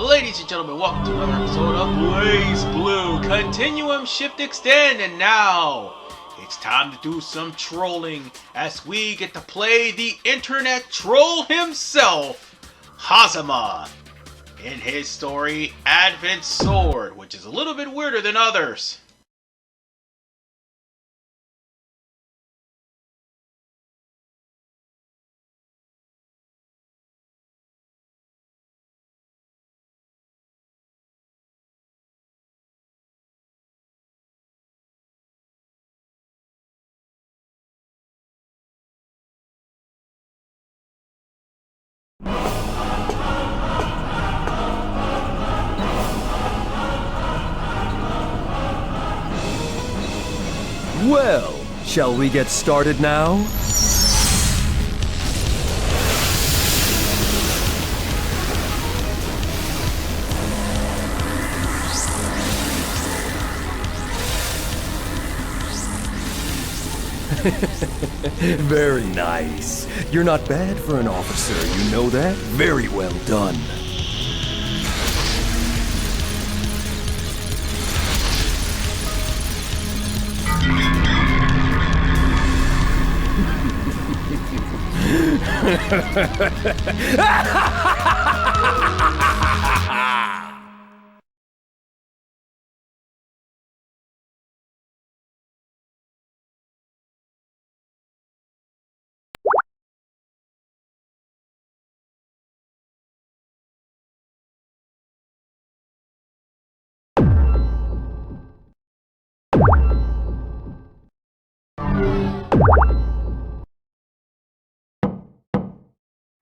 Ladies and gentlemen, welcome to another episode of Blazblue Continuum Shift Extend, and now it's time to do some trolling as we get to play the internet troll himself, Hazama, in his story Advent Sword, which is a little bit weirder than others. Well, shall we get started now? Very nice. You're not bad for an officer, you know that? Very well done.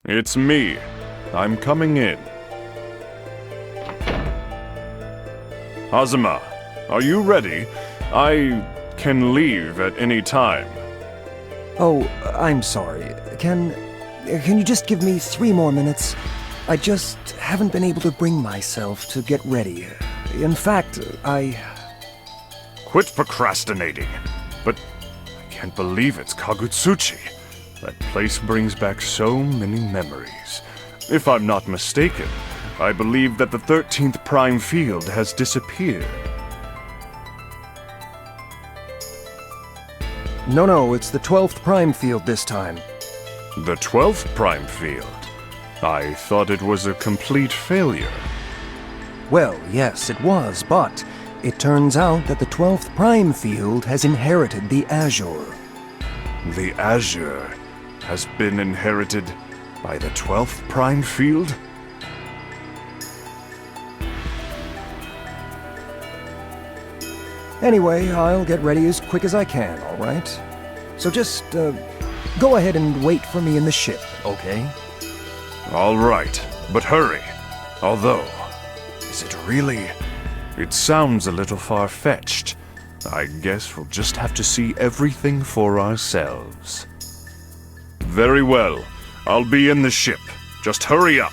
It's me. I'm coming in. Hazama, are you ready? I can leave at any time. Oh, I'm sorry. Can you just give me 3 more minutes? I just haven't been able to bring myself to get ready. In fact, Quit procrastinating. But I can't believe it's Kagutsuchi. That place brings back so many memories. If I'm not mistaken, I believe that the 13th prime field has disappeared. No, it's the 12th prime field this time. The 12th prime field? I thought it was a complete failure. Well, yes, it was, but it turns out that the 12th prime field has inherited the Azure. The Azure has been inherited by the 12th prime field? Anyway, I'll get ready as quick as I can, all right? So just, go ahead and wait for me in the ship, okay? All right, but hurry. Although, is it really? It sounds a little far-fetched. I guess we'll just have to see everything for ourselves. Very well. I'll be in the ship. Just hurry up.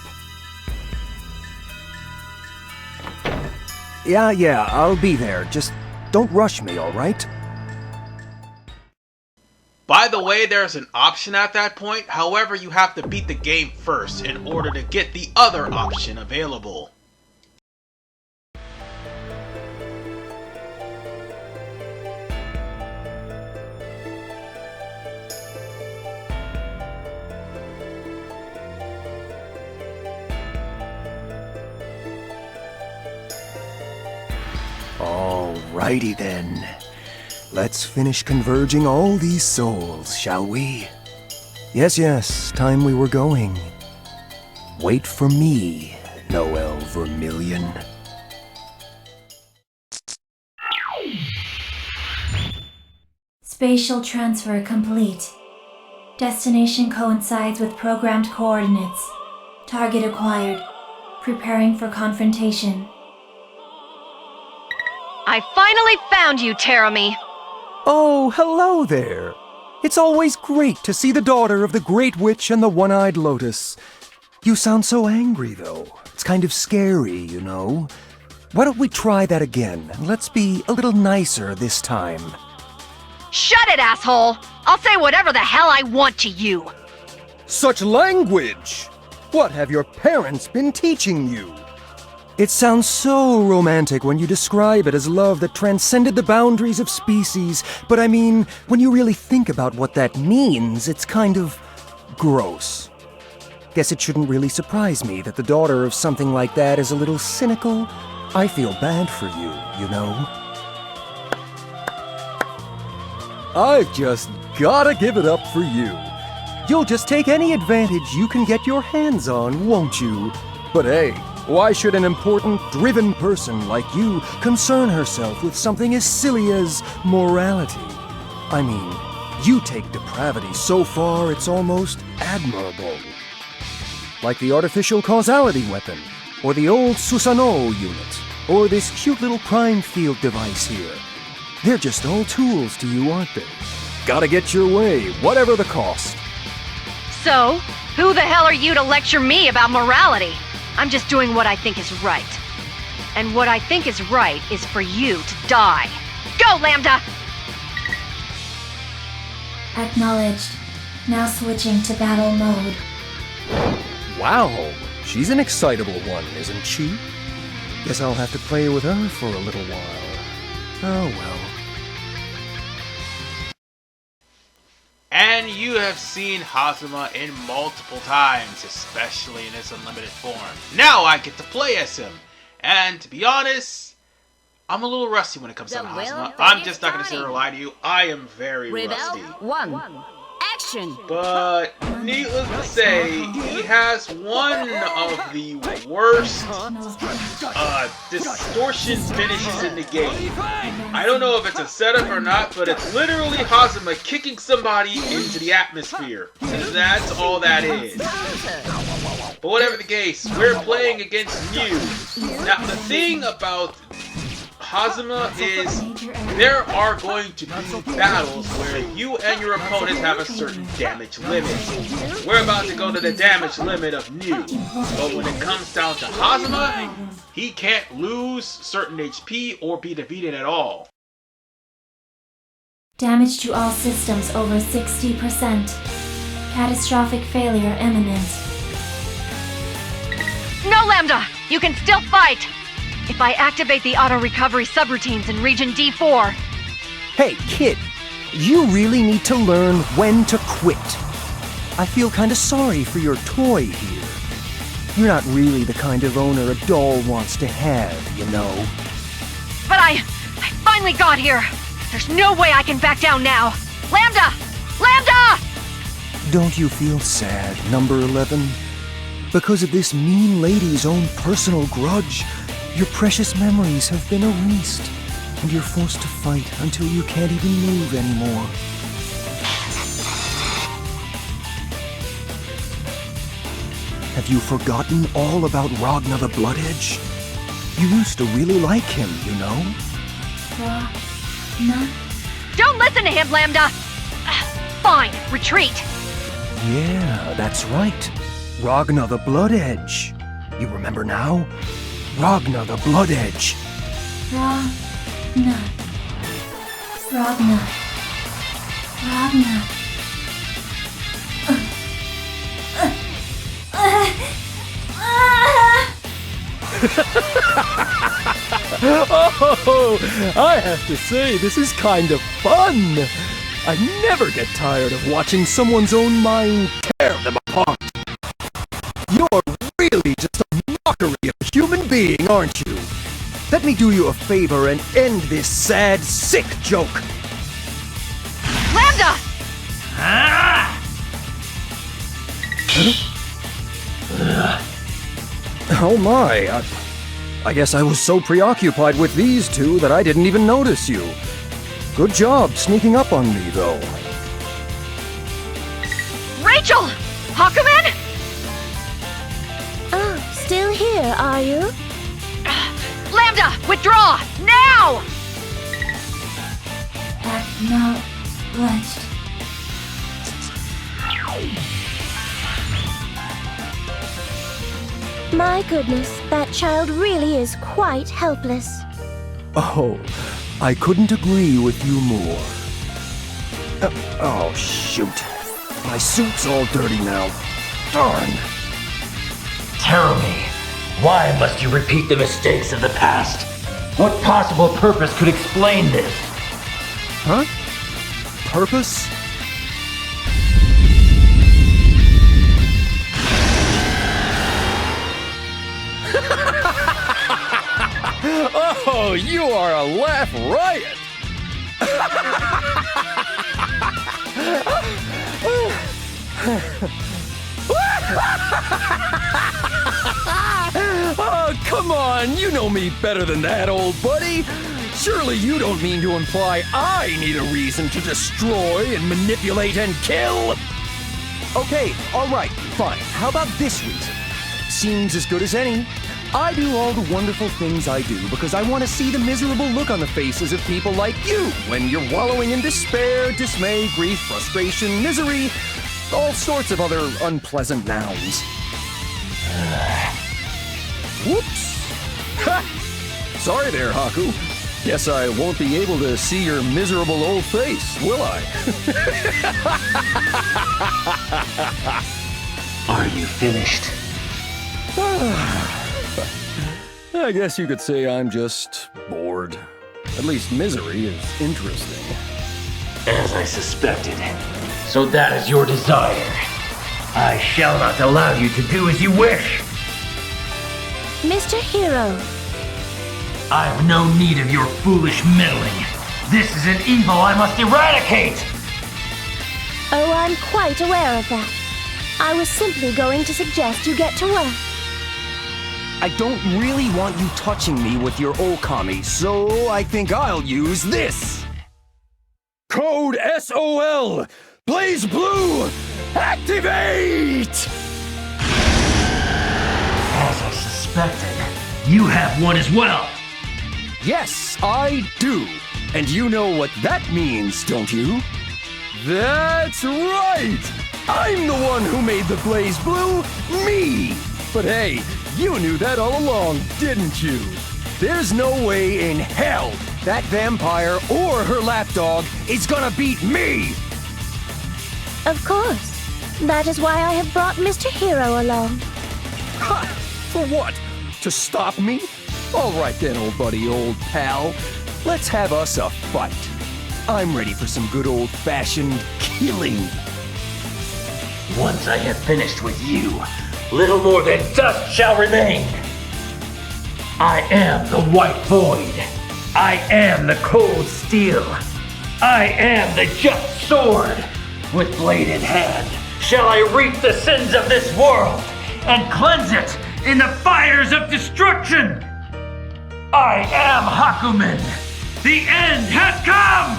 Yeah, I'll be there. Just don't rush me, all right? By the way, there's an option at that point. However, you have to beat the game first in order to get the other option available. Alrighty then. Let's finish converging all these souls, shall we? Yes, time we were going. Wait for me, Noel Vermillion. Spatial transfer complete. Destination coincides with programmed coordinates. Target acquired. Preparing for confrontation. I finally found you, Terami. Oh, hello there. It's always great to see the daughter of the Great Witch and the One-Eyed Lotus. You sound so angry, though. It's kind of scary, you know. Why don't we try that again? Let's be a little nicer this time. Shut it, asshole! I'll say whatever the hell I want to you. Such language! What have your parents been teaching you? It sounds so romantic when you describe it as love that transcended the boundaries of species, but I mean, when you really think about what that means, it's kind of gross. Guess it shouldn't really surprise me that the daughter of something like that is a little cynical. I feel bad for you, you know? I've just gotta give it up for you. You'll just take any advantage you can get your hands on, won't you? But hey, why should an important, driven person like you concern herself with something as silly as morality? I mean, you take depravity so far it's almost admirable. Like the artificial causality weapon, or the old Susanoo unit, or this cute little prime field device here. They're just all tools to you, aren't they? Gotta get your way, whatever the cost. So, who the hell are you to lecture me about morality? I'm just doing what I think is right. And what I think is right is for you to die. Go, Lambda! Acknowledged. Now switching to battle mode. Wow, she's an excitable one, isn't she? Guess I'll have to play with her for a little while. Oh well. And you have seen Hazama in multiple times, especially in his unlimited form. Now I get to play as him. And to be honest, I'm a little rusty when it comes to Hazama. I'm just not going to sit here and lie to you. I am very rusty. Action! But needless to say, he has one of the worst distortion finishes in the game. I don't know if it's a setup or not, but it's literally Hazama kicking somebody into the atmosphere. And that's all that is. But whatever the case, we're playing against you. Now, the thing about Hazama is there are going to be battles where you and your opponent have a certain damage limit. We're about to go to the damage limit of new, but when it comes down to Hazama, he can't lose certain HP or be defeated at all. Damage to all systems over 60%. Catastrophic failure imminent. No, Lambda! You can still fight! If I activate the auto-recovery subroutines in Region D4... Hey, kid, you really need to learn when to quit. I feel kinda sorry for your toy here. You're not really the kind of owner a doll wants to have, you know. But I finally got here! There's no way I can back down now! Lambda! Lambda! Don't you feel sad, number 11? Because of this mean lady's own personal grudge, your precious memories have been erased, and you're forced to fight until you can't even move anymore. Have you forgotten all about Ragna the Bloodedge? You used to really like him, you know? Ragna? Don't listen to him, Lambda! Fine, retreat! Yeah, that's right. Ragna the Bloodedge. You remember now? Ragna the Bloodedge. Ragna. Ragna. Ragna. Oh, I have to say, this is kind of fun. I never get tired of watching someone's own mind tear them apart. You're really just a mockery of a human being, aren't you? Let me do you a favor and end this sad, sick joke. Lambda! Oh my, I guess I was so preoccupied with these two that I didn't even notice you. Good job sneaking up on me, though. Rachel! Hakumen? Oh, still here, are you? Lambda, withdraw! Now! Acknowledged. My goodness, that child really is quite helpless. Oh, I couldn't agree with you more. Oh, shoot. My suit's all dirty now. Darn. Terumi, Why must you repeat the mistakes of the past? What possible purpose could explain this? Huh? Purpose? Oh, you are a laugh riot! Oh, come on, you know me better than that, old buddy. Surely you don't mean to imply I need a reason to destroy and manipulate and kill? Okay, alright, fine. How about this reason? Seems as good as any. I do all the wonderful things I do because I want to see the miserable look on the faces of people like you when you're wallowing in despair, dismay, grief, frustration, misery, all sorts of other unpleasant nouns. Whoops. Ha! Sorry there, Haku. Guess I won't be able to see your miserable old face, will I? Are you finished? I guess you could say I'm just bored. At least misery is interesting. As I suspected. So that is your desire. I shall not allow you to do as you wish. Mr. Hero, I've no need of your foolish meddling. This is an evil I must eradicate! oh, I'm quite aware of that. I was simply going to suggest you get to work. I don't really want you touching me with your okami, so I think I'll use this! Code SOL! Blazblue! Activate! As I suspected, you have one as well. Yes, I do. And you know what that means, don't you? That's right! I'm the one who made the Blazblue, me! But hey, you knew that all along, didn't you? There's no way in hell that vampire or her lapdog is gonna beat me! Of course. That is why I have brought Mr. Hero along. Ha! For what? To stop me? All right then, old buddy, old pal. Let's have us a fight. I'm ready for some good old-fashioned killing. Once I have finished with you, little more than dust shall remain. I am the White Void. I am the Cold Steel. I am the Just Sword. With blade in hand, shall I reap the sins of this world and cleanse it in the fires of destruction. I am Hakumen. The end has come!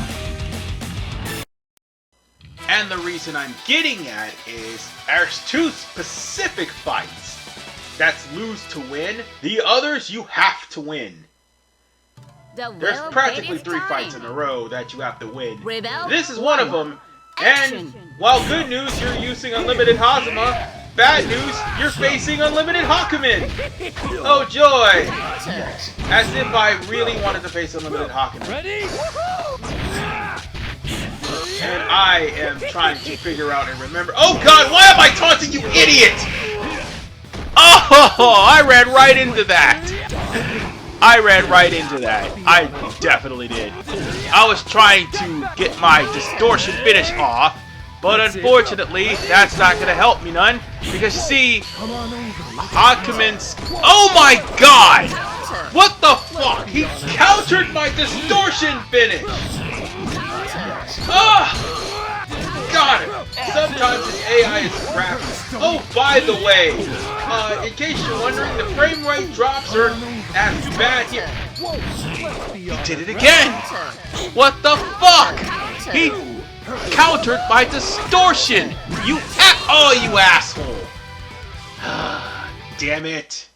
And the reason I'm getting at is there's two specific fights. That's lose to win. The others you have to win. There's practically 3 fights in a row that you have to win. This is one of them. And while good news, you're using unlimited Hazama, bad news, you're facing unlimited Hakumen. Oh joy! As if I really wanted to face unlimited Hakumen. Ready? And I am trying to figure out and remember. Oh god, why am I taunting you, idiot? Oh, I ran right into that. I definitely did. I was trying to get my distortion finish off, but unfortunately, that's not going to help me none. Because you see, Hakumen's... Oh my god! What the fuck? He countered my distortion finish! Ah! Got it! Sometimes the AI is crap. Oh, by the way, in case you're wondering, the frame rate drops are as bad here. He did it again! What the fuck? He countered my distortion! You asshole! Damn it.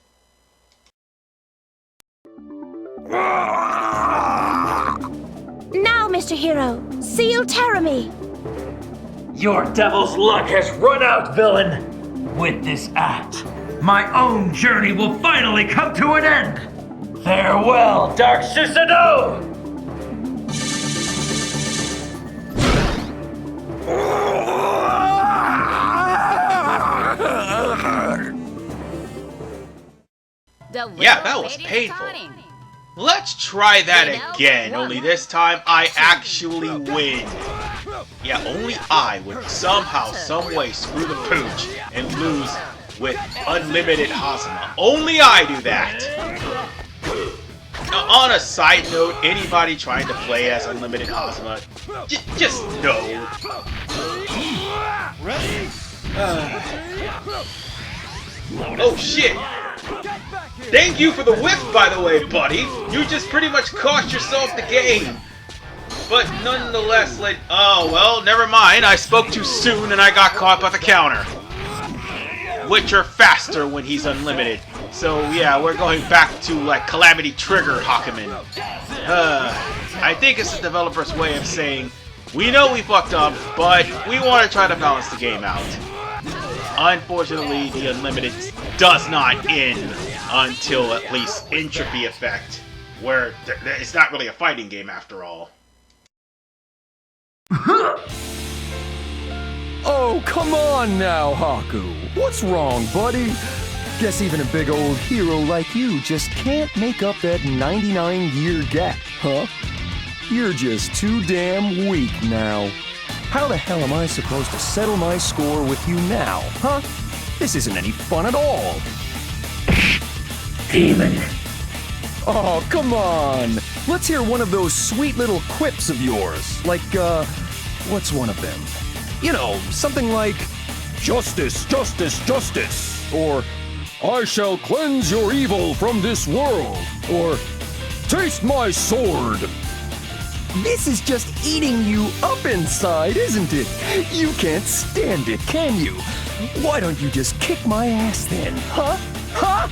Now, Mr. Hero, seal Terramy. Your devil's luck has run out, villain! With this act, my own journey will finally come to an end! Farewell, Dark Susanoo! Yeah, that was painful. Let's try that again, only this time I actually win. Yeah, only I would somehow, someway screw the pooch and lose with unlimited Hazama. Only I do that. Now, on a side note, anybody trying to play as unlimited Hazama, just no. Oh shit! Thank you for the whip, by the way, buddy! You just pretty much cost yourself the game! But nonetheless, like, oh well, never mind, I spoke too soon and I got caught by the counter. Which are faster when he's unlimited. So yeah, we're going back to like Calamity Trigger Hakumen. I think it's the developer's way of saying, we know we fucked up, but we want to try to balance the game out. Unfortunately, the Unlimited does not end until at least Entropy Effect, where it's not really a fighting game after all. Oh, come on now, Haku. What's wrong, buddy? Guess even a big old hero like you just can't make up that 99-year gap, huh? You're just too damn weak now. How the hell am I supposed to settle my score with you now, huh? This isn't any fun at all. Demon. Oh, come on. Let's hear one of those sweet little quips of yours. Like, what's one of them? You know, something like, justice, justice, justice. Or, I shall cleanse your evil from this world. Or, taste my sword. This is just eating you up inside, isn't it? You can't stand it, can you? Why don't you just kick my ass then, huh? Huh?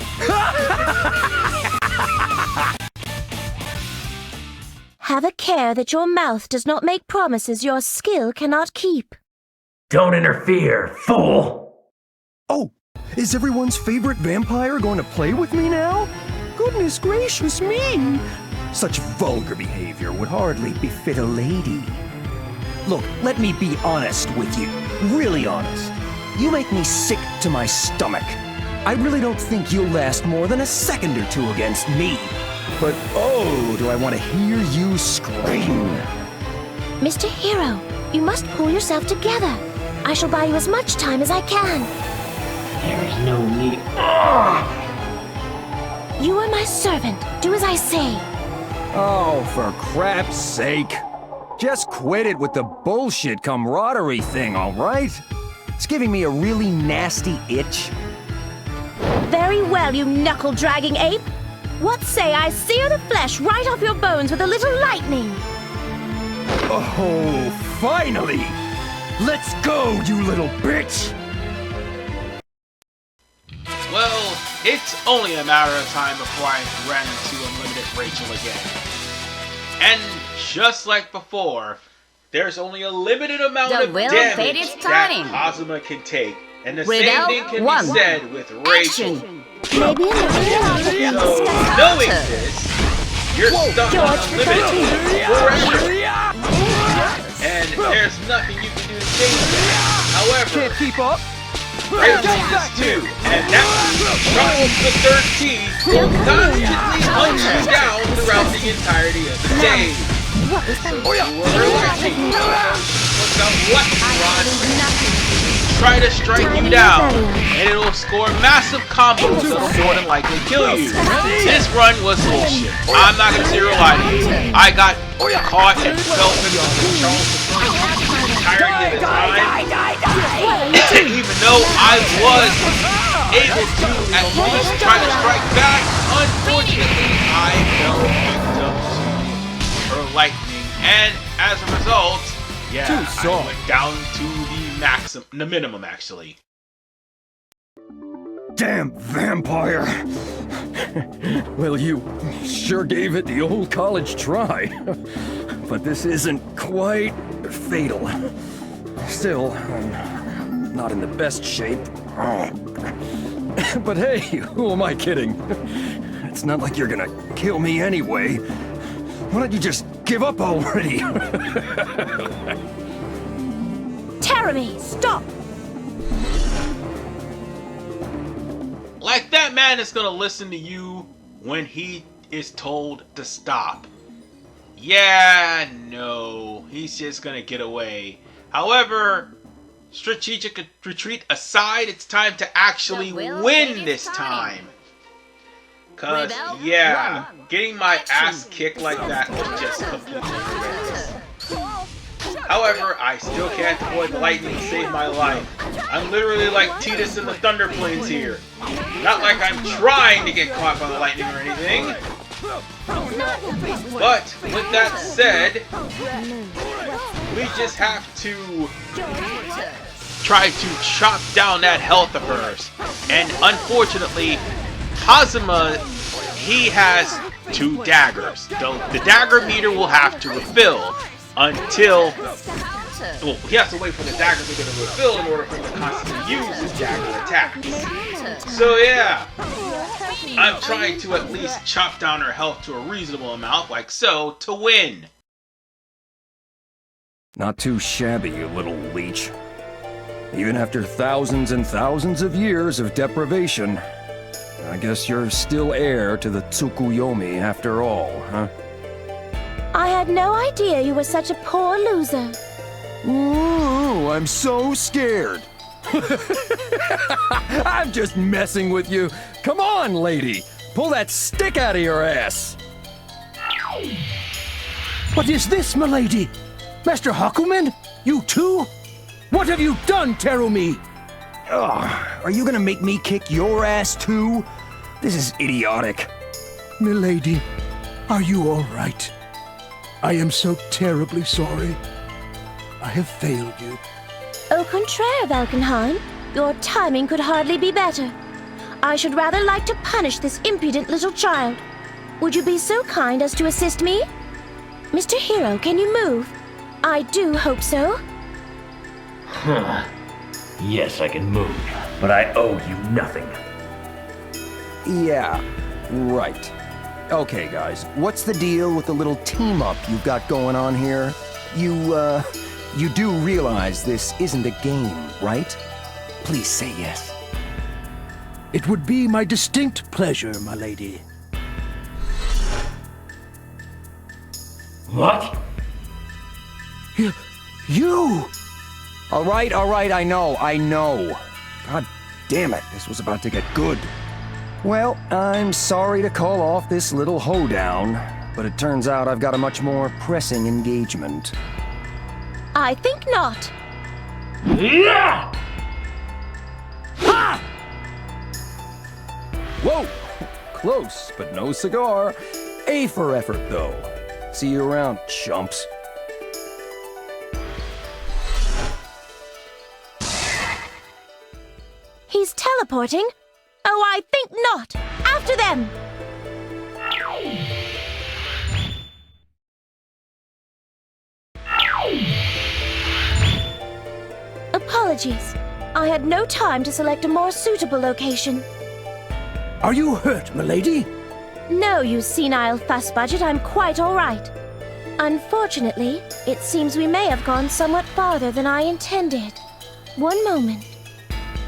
Have a care that your mouth does not make promises your skill cannot keep. Don't interfere, fool! Oh, is everyone's favorite vampire going to play with me now? Goodness gracious me! Such vulgar behavior would hardly befit a lady. Look, let me be honest with you. Really honest. You make me sick to my stomach. I really don't think you'll last more than a second or two against me. But oh, do I want to hear you scream. Mr. Hero, you must pull yourself together. I shall buy you as much time as I can. There is no need. You are my servant. Do as I say. Oh, for crap's sake. Just quit it with the bullshit camaraderie thing, all right? It's giving me a really nasty itch. Very well, you knuckle-dragging ape. What say I sear the flesh right off your bones with a little lightning? Oh, finally! Let's go, you little bitch! Well, it's only a matter of time before I run into Unlimited Rachel again. And just like before, there's only a limited amount of damage that Hazama can take. And the same thing can be said with Rachel. Maybe So, knowing this, you're stuck on Unlimited forever. And there's nothing you can do to change that. However, Can't keep up? there's this too, and that drops the 13 will constantly hunt you down throughout the entirety of the day. So you were watching. Look out what run. Try to strike you down, and it'll score massive combos that'll more than likely kill you. This run was bullshit. I'm not gonna sit here and lie to you. I got caught and fell into the Charles the entirety of the time. Even though I was able to at least try to strike back, unfortunately I fell victim to her lightning, and as a result, yeah, I went down to the minimum actually. Damn vampire! Well, you sure gave it the old college try. But this isn't quite fatal. Still, I'm not in the best shape. But hey, who am I kidding? It's not like you're gonna kill me anyway. Why don't you just give up already? Teremy, stop! Like that man is gonna listen to you when he is told to stop. Yeah, no, he's just gonna get away. However, strategic retreat aside, it's time to actually win this time. Cause, yeah, getting my ass kicked like that was just completely horrendous. However, I still can't avoid the lightning to save my life. I'm literally like Titus in the Thunder Plains here. Not like I'm trying to get caught by the lightning or anything. But, with that said, we just have to try to chop down that health of hers. And unfortunately, Hazama, he has 2 daggers. The dagger meter will have to refill until... Well, he has to wait for the dagger meter to refill in order for him to constantly use his dagger attacks. So yeah, I'm trying to at least chop down her health to a reasonable amount, like so, to win. Not too shabby, you little leech. Even after thousands and thousands of years of deprivation, I guess you're still heir to the Tsukuyomi after all, huh? I had no idea you were such a poor loser. Ooh, I'm so scared. I'm just messing with you. Come on, lady. Pull that stick out of your ass. What is this, milady? Master Hakumen? You too? What have you done, Terumi? Are you gonna make me kick your ass too? This is idiotic. Milady, are you all right? I am so terribly sorry. I have failed you. Au contraire, Valkenheim. Your timing could hardly be better. I should rather like to punish this impudent little child. Would you be so kind as to assist me? Mr. Hero, can you move? I do hope so. Yes, I can move, but I owe you nothing. Yeah, right. Okay, guys, what's the deal with the little team-up you've got going on here? You do realize this isn't a game, right? Please say yes. It would be my distinct pleasure, my lady. What? You! All right, I know. God damn it, this was about to get good. Well, I'm sorry to call off this little hoedown, but it turns out I've got a much more pressing engagement. I think not. Yeah! Ha! Whoa! Close, but no cigar. A for effort, though. See you around, chumps. He's teleporting? Oh, I think not! After them! Apologies. I had no time to select a more suitable location. Are you hurt, milady? No, you senile fuss budget, I'm quite all right. Unfortunately, it seems we may have gone somewhat farther than I intended. One moment.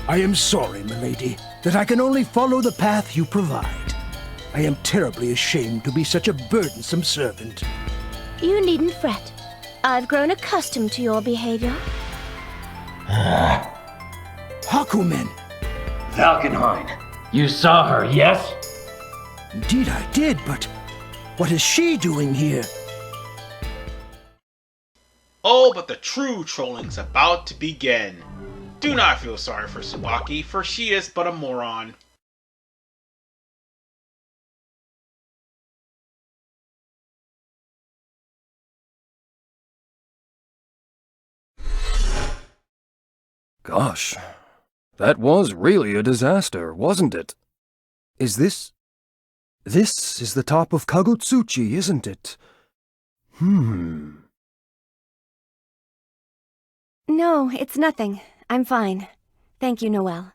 I am sorry, milady, that I can only follow the path you provide. I am terribly ashamed to be such a burdensome servant. You needn't fret. I've grown accustomed to your behavior. Hakumen! Valkenheim, you saw her, yes? Indeed I did, but what is she doing here? Oh, but the true trolling's about to begin. Do not feel sorry for Tsubaki, for she is but a moron. Gosh, that was really a disaster, wasn't it? Is this... This is the top of Kagutsuchi, isn't it? No, it's nothing. I'm fine. Thank you, Noelle.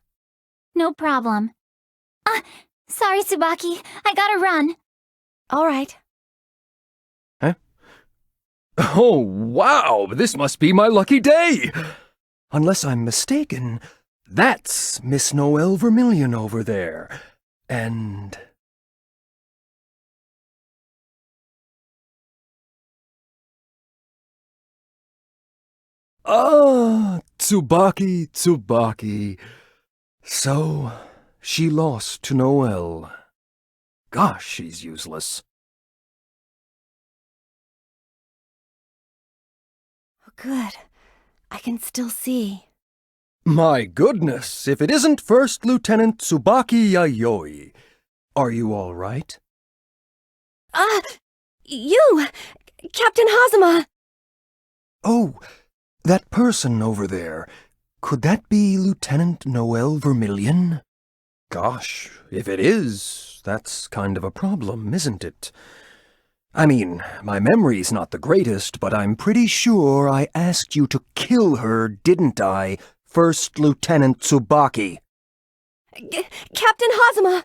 No problem. Sorry, Tsubaki. I gotta run. All right. Huh? Oh, wow! This must be my lucky day! Unless I'm mistaken, that's Miss Noelle Vermillion over there. And... Ah, Tsubaki, Tsubaki. So, she lost to Noelle. Gosh, she's useless. Oh, good. I can still see. My goodness, if it isn't First Lieutenant Tsubaki Yayoi. Are you all right? You! Captain Hazama! Oh, that person over there. Could that be Lieutenant Noelle Vermillion? Gosh, if it is, that's kind of a problem, isn't it? I mean, my memory's not the greatest, but I'm pretty sure I asked you to kill her, didn't I, First Lieutenant Tsubaki? Captain Hazama!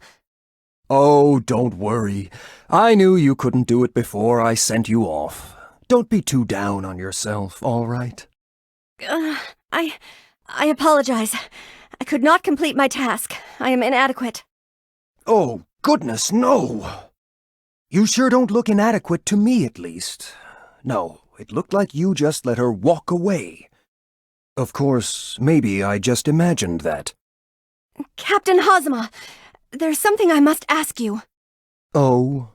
Oh, don't worry. I knew you couldn't do it before I sent you off. Don't be too down on yourself, all right? I apologize. I could not complete my task. I am inadequate. Oh, goodness, no! You sure don't look inadequate to me, at least. No, it looked like you just let her walk away. Of course, maybe I just imagined that. Captain Hazama, there's something I must ask you. Oh?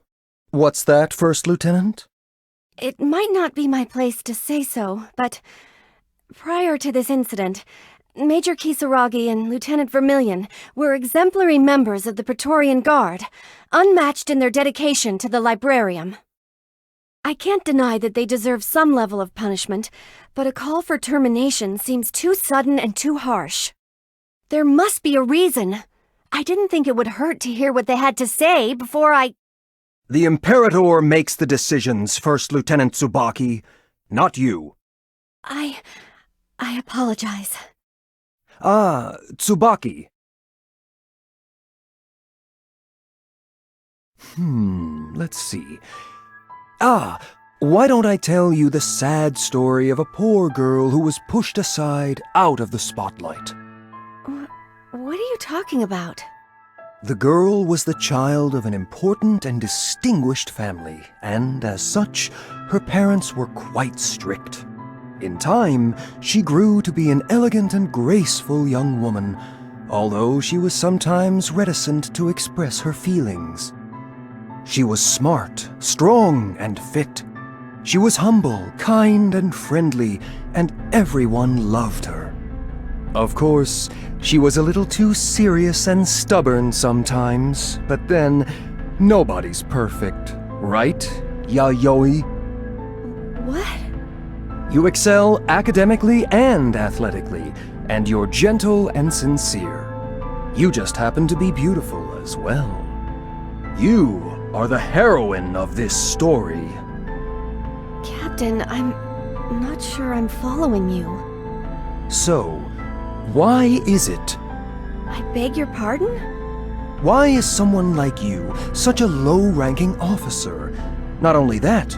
What's that, First Lieutenant? It might not be my place to say so, but prior to this incident, Major Kisaragi and Lieutenant Vermillion were exemplary members of the Praetorian Guard, unmatched in their dedication to the Librarium. I can't deny that they deserve some level of punishment, but a call for termination seems too sudden and too harsh. There must be a reason. I didn't think it would hurt to hear what they had to say before I... The Imperator makes the decisions, First Lieutenant Tsubaki, not you. I apologize. Ah, Tsubaki. Let's see. Ah, why don't I tell you the sad story of a poor girl who was pushed aside out of the spotlight? What are you talking about? The girl was the child of an important and distinguished family, and as such, her parents were quite strict. In time, she grew to be an elegant and graceful young woman, although she was sometimes reticent to express her feelings. She was smart, strong, and fit. She was humble, kind, and friendly, and everyone loved her. Of course, she was a little too serious and stubborn sometimes, but then, nobody's perfect, right, Yayoi? What? You excel academically and athletically, and you're gentle and sincere. You just happen to be beautiful as well. You are the heroine of this story. Captain, I'm not sure I'm following you. So, why is it? I beg your pardon? Why is someone like you such a low-ranking officer? Not only that,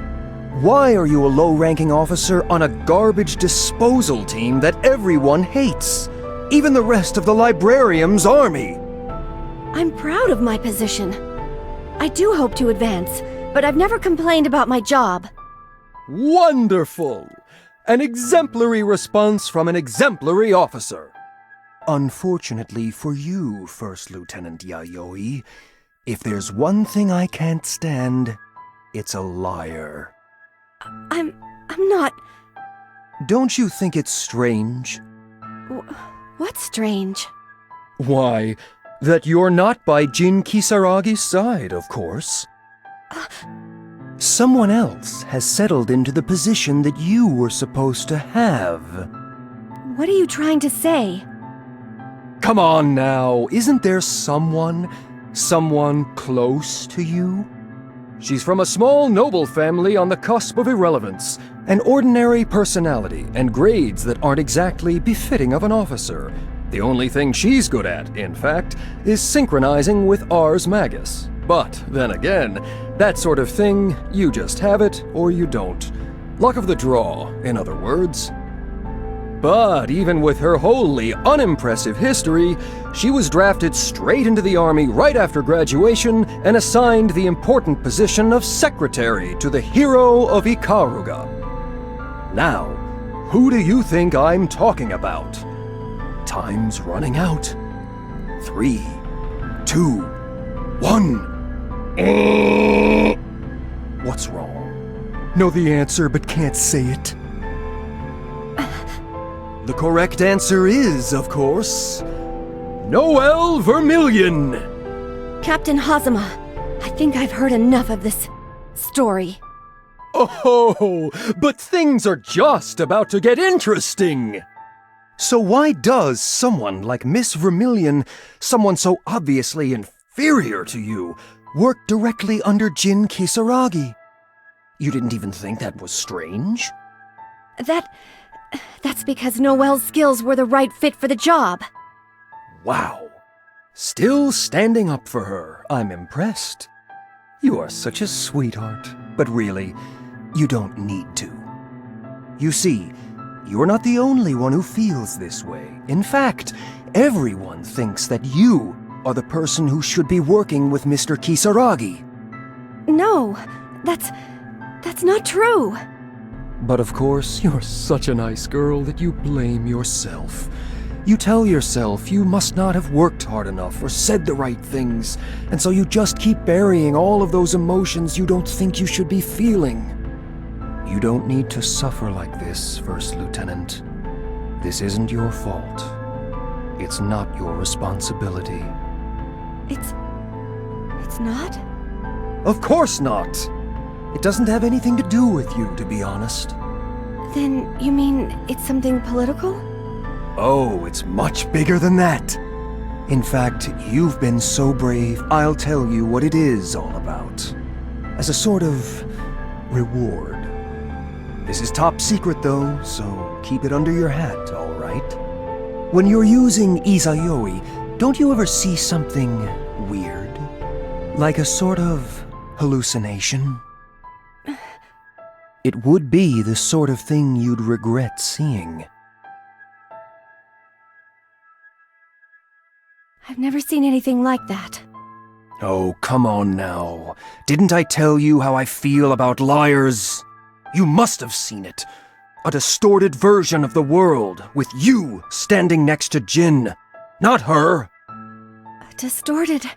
why are you a low-ranking officer on a garbage disposal team that everyone hates? Even the rest of the Librarium's army! I'm proud of my position. I do hope to advance, but I've never complained about my job. Wonderful! An exemplary response from an exemplary officer. Unfortunately for you, First Lieutenant Yayoi, if there's one thing I can't stand, it's a liar. I'm not... Don't you think it's strange? What's strange? Why, that you're not by Jin Kisaragi's side, of course. Someone else has settled into the position that you were supposed to have. What are you trying to say? Come on now, isn't there someone close to you? She's from a small noble family on the cusp of irrelevance, an ordinary personality and grades that aren't exactly befitting of an officer. The only thing she's good at, in fact, is synchronizing with Ars Magus. But then again, that sort of thing, you just have it or you don't. Luck of the draw, in other words. But even with her wholly unimpressive history, she was drafted straight into the army right after graduation and assigned the important position of secretary to the hero of Ikaruga. Now, Who do you think I'm talking about? Time's running out. 3, 2, 1. What's wrong? Know the answer but can't say it. The correct answer is, of course, Noel Vermillion. Captain Hazama, I think I've heard enough of this story. Oh, but things are just about to get interesting. So why does someone like Miss Vermillion, someone so obviously inferior to you, work directly under Jin Kisaragi? You didn't even think that was strange? That's because Noel's skills were the right fit for the job. Wow. Still standing up for her. I'm impressed. You are such a sweetheart, but really, you don't need to. You see, you're not the only one who feels this way. In fact, everyone thinks that you are the person who should be working with Mr. Kisaragi. No, that's not true. But of course, you're such a nice girl that you blame yourself. You tell yourself you must not have worked hard enough or said the right things, and so you just keep burying all of those emotions you don't think you should be feeling. You don't need to suffer like this, First Lieutenant. This isn't your fault. It's not your responsibility. It's not? Of course not! It doesn't have anything to do with you, to be honest. Then you mean it's something political? Oh, it's much bigger than that. In fact, you've been so brave, I'll tell you what it is all about. As a sort of reward. This is top secret though, so keep it under your hat, all right? When you're using Izayoi, don't you ever see something weird? Like a sort of hallucination? It would be the sort of thing you'd regret seeing. I've never seen anything like that. Oh, come on now. Didn't I tell you how I feel about liars? You must have seen it. A distorted version of the world, with you standing next to Jin. Not her. Distorted.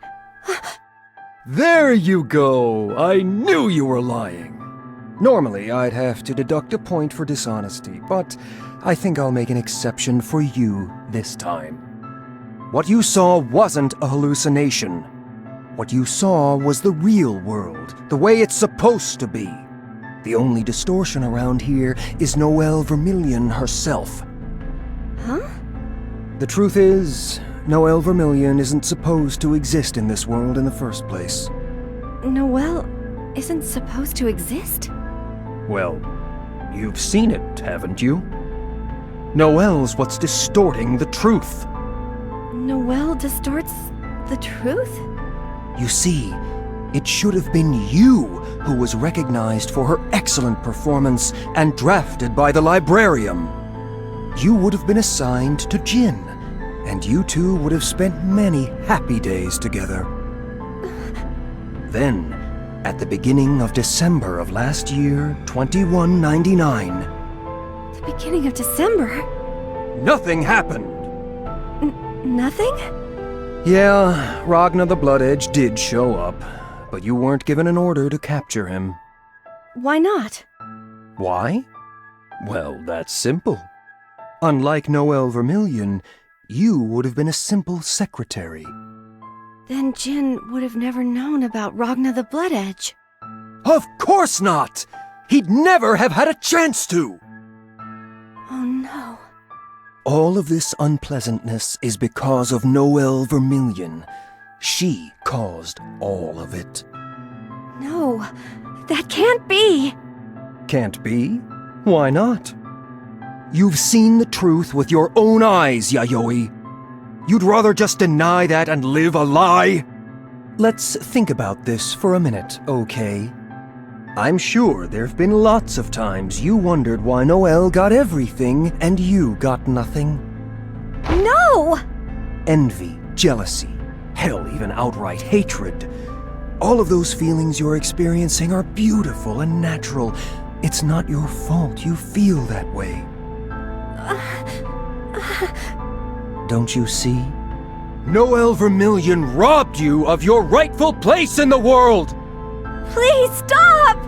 There you go. I knew you were lying. Normally, I'd have to deduct a point for dishonesty, but I think I'll make an exception for you this time. What you saw wasn't a hallucination. What you saw was the real world, the way it's supposed to be. The only distortion around here is Noel Vermillion herself. Huh? The truth is, Noel Vermillion isn't supposed to exist in this world in the first place. Noel isn't supposed to exist? Well, you've seen it, haven't you? Noel's what's distorting the truth. Noel distorts the truth? You see, it should have been you who was recognized for her excellent performance and drafted by the librarian. You would have been assigned to Jin, and you two would have spent many happy days together. Then, at the beginning of December of last year, 2199... The beginning of December? Nothing happened! Nothing? Yeah, Ragnar the Blood Edge did show up, but you weren't given an order to capture him. Why not? Why? Well, that's simple. Unlike Noel Vermillion, you would have been a simple secretary. Then Jin would have never known about Ragnar the Blood Edge. Of course not! He'd never have had a chance to! Oh no. All of this unpleasantness is because of Noel Vermillion. She caused all of it. No, that can't be! Can't be? Why not? You've seen the truth with your own eyes, Yayoi. You'd rather just deny that and live a lie? Let's think about this for a minute, okay? I'm sure there've been lots of times you wondered why Noel got everything and you got nothing. No! Envy, jealousy, hell, even outright hatred. All of those feelings you're experiencing are beautiful and natural. It's not your fault you feel that way. Don't you see? Noel Vermillion robbed you of your rightful place in the world! Please stop!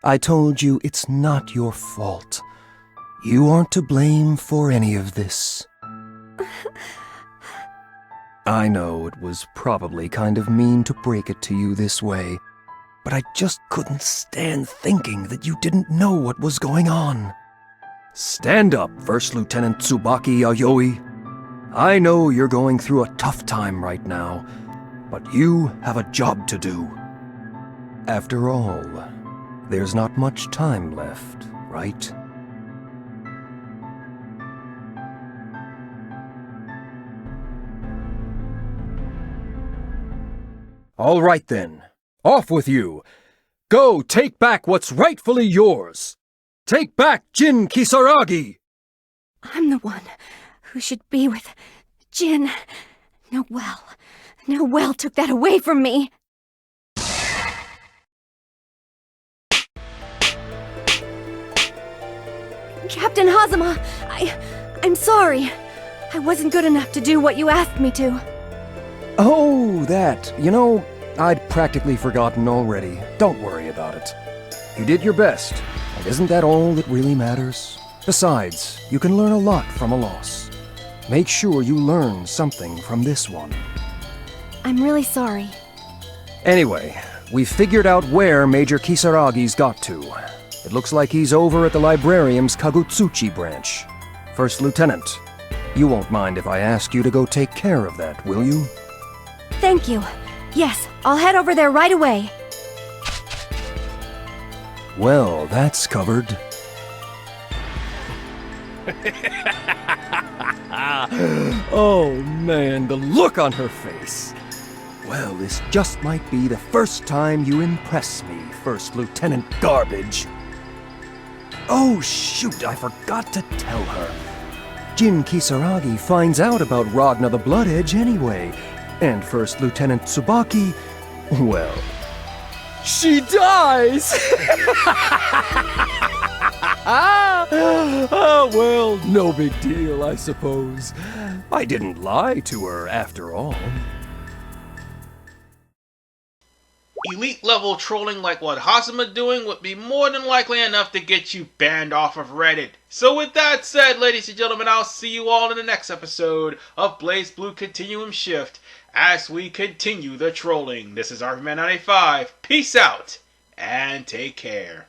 I told you it's not your fault. You aren't to blame for any of this. I know it was probably kind of mean to break it to you this way, but I just couldn't stand thinking that you didn't know what was going on. Stand up, First Lieutenant Tsubaki Yayoi. I know you're going through a tough time right now, but you have a job to do. After all, there's not much time left, right? All right then. Off with you. Go take back what's rightfully yours. Take back Jin Kisaragi! I'm the one who should be with Jin. Noel took that away from me. Captain Hazama, I'm sorry. I wasn't good enough to do what you asked me to. Oh, that. You know, I'd practically forgotten already. Don't worry about it. You did your best, and isn't that all that really matters? Besides, you can learn a lot from a loss. Make sure you learn something from this one. I'm really sorry. Anyway, we've figured out where Major Kisaragi's got to. It looks like he's over at the Librarium's Kagutsuchi branch. First Lieutenant, you won't mind if I ask you to go take care of that, will you? Thank you. Yes, I'll head over there right away. Well, that's covered. Oh man, the look on her face. Well, this just might be the first time you impress me, First Lieutenant Garbage. Oh shoot, I forgot to tell her. Jin Kisaragi finds out about Ragna the Blood Edge anyway, and First Lieutenant Tsubaki, well, she dies! Oh, well, no big deal, I suppose. I didn't lie to her after all. Elite level trolling like what Hazama doing would be more than likely enough to get you banned off of Reddit. So with that said, ladies and gentlemen, I'll see you all in the next episode of Blazblue Continuum Shift as we continue the trolling. This is RVMan 95. Peace out and take care.